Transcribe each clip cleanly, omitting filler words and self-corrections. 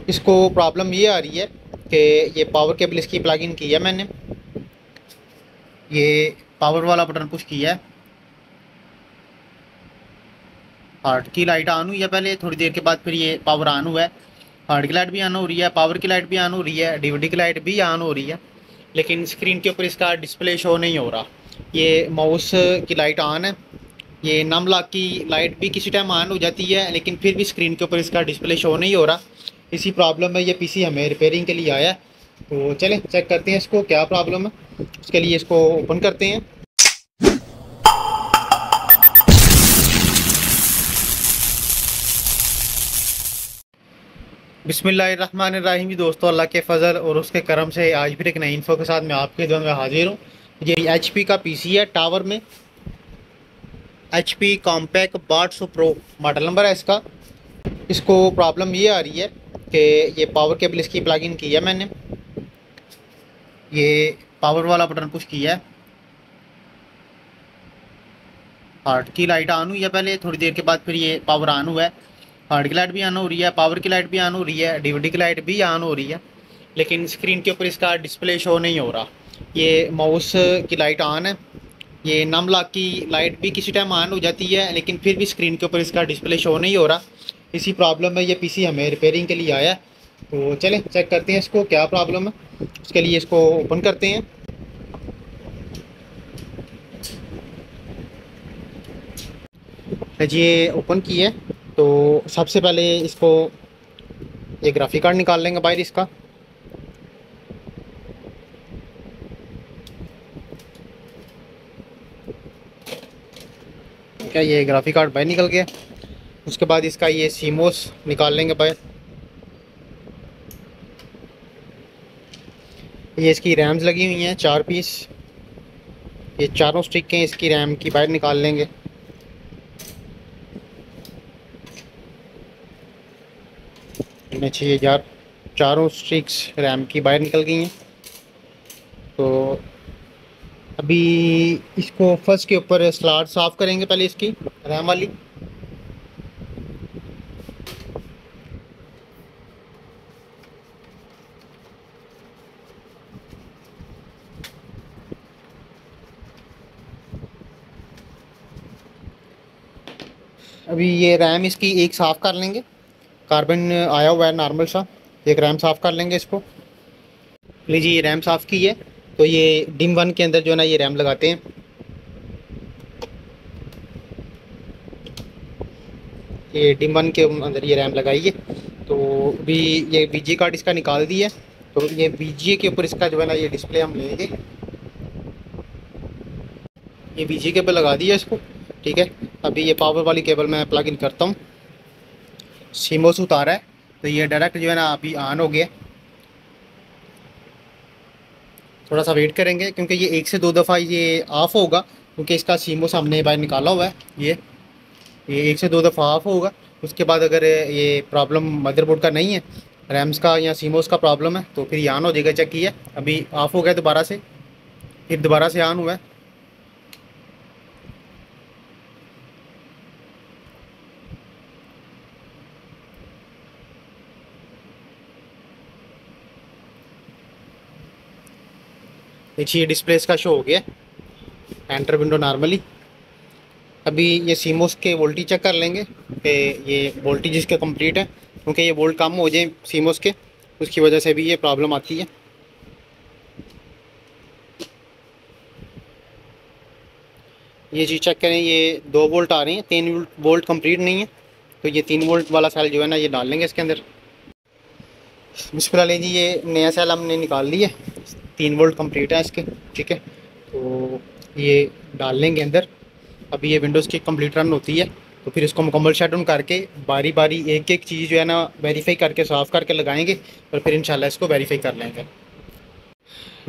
इसको प्रॉब्लम ये आ रही है कि ये पावर केबल इसकी प्लग इन की है मैंने, ये पावर वाला बटन पुश किया है, हार्ट की लाइट ऑन हुई है पहले, थोड़ी देर के बाद फिर ये पावर ऑन हुआ है। हार्ट की लाइट भी ऑन हो रही है, पावर की लाइट भी ऑन हो रही है, डीवीडी की लाइट भी ऑन हो रही है, लेकिन स्क्रीन के ऊपर इसका डिस्प्ले शो नहीं हो रहा। ये माउस की लाइट ऑन है, ये नम लॉक की लाइट भी किसी टाइम ऑन हो जाती है, लेकिन फिर भी स्क्रीन के ऊपर इसका डिस्प्ले शो नहीं हो रहा। इसी प्रॉब्लम में ये पीसी हमें रिपेयरिंग के लिए आया है। तो चलें चेक करते हैं इसको क्या प्रॉब्लम है। उसके लिए इसको ओपन करते हैं। बिस्मिल्लाहिर्रहमानिर्रहीम। दोस्तों, अल्लाह के फजल और उसके करम से आज फिर एक नई इन्फो के साथ मैं आपके दुआ में हाजिर हूँ। ये HP का पीसी है टावर में, HP compact Whats pro model number है इसका। इसको प्रॉब्लम ये आ रही है कि ये पावर केबल इसकी प्लग इन की है मैंने, ये पावर वाला बटन पुश किया है, हार्ट की लाइट ऑन हुई है पहले, थोड़ी देर के बाद फिर ये पावर ऑन हुआ है। हार्ट की लाइट भी ऑन हो रही है, पावर की लाइट भी ऑन हो रही है, डीवीडी की लाइट भी ऑन हो रही है, लेकिन स्क्रीन के ऊपर इसका डिस्प्ले शो नहीं हो रहा। ये माउस की लाइट ऑन है, ये नम लॉक की लाइट भी किसी टाइम ऑन हो जाती है, लेकिन फिर भी स्क्रीन के ऊपर इसका डिस्प्ले शो नहीं हो रहा। इसी प्रॉब्लम में ये पीसी हमें रिपेयरिंग के लिए आया है। तो चलें चेक करते हैं इसको क्या प्रॉब्लम है। उसके लिए इसको ओपन करते हैं। जी, ये ओपन की है तो सबसे पहले इसको ये ग्राफिक कार्ड निकाल लेंगे बाहर इसका। क्या ये ग्राफिक कार्ड बाहर निकल गया। उसके बाद इसका ये सीमोस निकाल लेंगे बाहर। ये इसकी रैम्स लगी हुई हैं 4 पीस, ये चारों स्टिक हैं इसकी रैम की बाहर निकाल लेंगे। इनमें चाहिए यार, चारों स्टिक्स रैम की बाहर निकल गई हैं। तो अभी इसको फर्स्ट के ऊपर स्लॉट साफ़ करेंगे पहले इसकी रैम वाली। अभी ये रैम इसकी एक साफ़ कर लेंगे, कार्बन आया हुआ है नॉर्मल सा, एक रैम साफ़ कर लेंगे इसको। लीजिए ये रैम साफ़ की है। तो ये DIMM-1 के अंदर जो है ना ये रैम लगाते हैं। ये DIMM-1 के अंदर ये रैम लगाइए। तो अभी ये VGA कार्ड इसका निकाल दिया। तो ये VGA के ऊपर इसका जो है ना ये डिस्प्ले हम लेंगे। ये VGA केबल लगा दिया इसको, ठीक है। अभी ये पावर वाली केबल मैं प्लग इन करता हूँ। सीमोस उतारा है तो ये डायरेक्ट जो है ना अभी ऑन हो गया। थोड़ा सा वेट करेंगे क्योंकि ये 1 से 2 दफ़ा ये ऑफ़ होगा, क्योंकि इसका सीमोस हमने बाहर निकाला हुआ है। ये 1 से 2 दफ़ा ऑफ़ होगा। उसके बाद अगर ये प्रॉब्लम मदरबोर्ड का नहीं है, रैम्स का या सीमोस का प्रॉब्लम है, तो फिर ये ऑन हो जाएगा। चेक किया, अभी ऑफ़ हो गया दोबारा से, फिर दोबारा से ऑन हुआ है। ये डिस्प्ले इसका शो हो गया, एंटर विंडो नॉर्मली। अभी ये सीमोस के वोल्टेज चेक कर लेंगे कि ये वोल्टेज इसके कंप्लीट है, क्योंकि ये वोल्ट कम हो जाए सीमोस के, उसकी वजह से भी ये प्रॉब्लम आती है। ये चीज़ चेक करें, ये 2 वोल्ट आ रही हैं, 3 वोल्ट कंप्लीट नहीं है। तो ये 3 वोल्ट वाला सेल जो है ना ये डाल लेंगे इसके अंदर। बिस्मिल्लाह जी, ये नया सेल हमने निकाल लिया, 3 वोल्ट कंप्लीट है इसके, ठीक है। तो ये डाल लेंगे अंदर। अभी ये विंडोज़ की कंप्लीट रन होती है, तो फिर इसको मुकम्मल शट डाउन करके बारी बारी एक एक चीज़ जो है ना वेरीफाई करके साफ़ करके लगाएंगे, और फिर इंशाल्लाह इसको वेरीफाई कर लेंगे।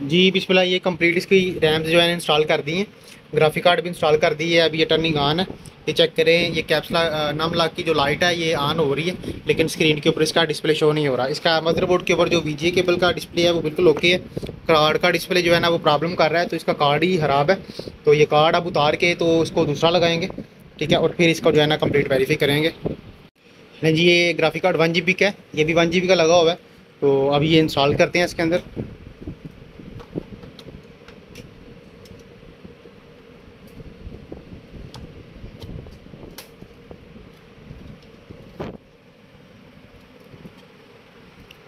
जी बिस्मिल्लाह, ये कंप्लीट इसकी रैम्स जो है इंस्टॉल कर दी हैं, ग्राफिक कार्ड भी इंस्टॉल कर दी है। अभी ये टर्निंग ऑन है। ये चेक करें, ये कैप्स नम लॉक की जो लाइट है ये ऑन हो रही है, लेकिन स्क्रीन के ऊपर इसका डिस्प्ले शो नहीं हो रहा। इसका मदरबोर्ड के ऊपर जो VGA केबल का डिस्प्ले है वो बिल्कुल ओके है। कार्ड का डिस्प्ले जो है ना वो प्रॉब्लम कर रहा है, तो इसका कार्ड ही ख़राब है। तो ये कार्ड अब उतार के तो इसको दूसरा लगाएंगे, ठीक है, और फिर इसको जो है ना कंप्लीट वेरीफाई करेंगे। नहीं जी, ये ग्राफिक कार्ड 1 GB का है, ये भी 1 GB का लगा हुआ है। तो अभी ये इंस्टॉल करते हैं इसके अंदर।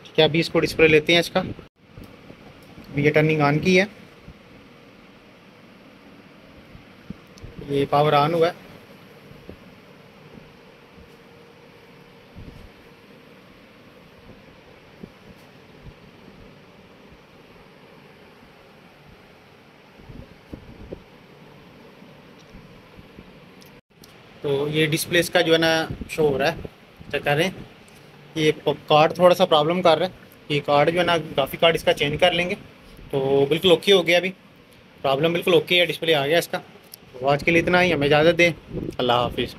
ठीक है, अभी इसको डिस्प्ले लेते हैं इसका। अभी ये टर्निंग ऑन की है, ये पावर ऑन हुआ है। तो ये डिस्प्ले इसका जो है ना शो हो रहा है, चेक कर रहे हैं। ये कार्ड थोड़ा सा प्रॉब्लम कर रहा है, ये कार्ड जो है ना ग्राफिक कार्ड इसका चेंज कर लेंगे तो बिल्कुल ओके हो गया। अभी प्रॉब्लम बिल्कुल ओके है, डिस्प्ले आ गया इसका। तो आज के लिए इतना ही, हमें इजाज़त दें। अल्लाह हाफिज़।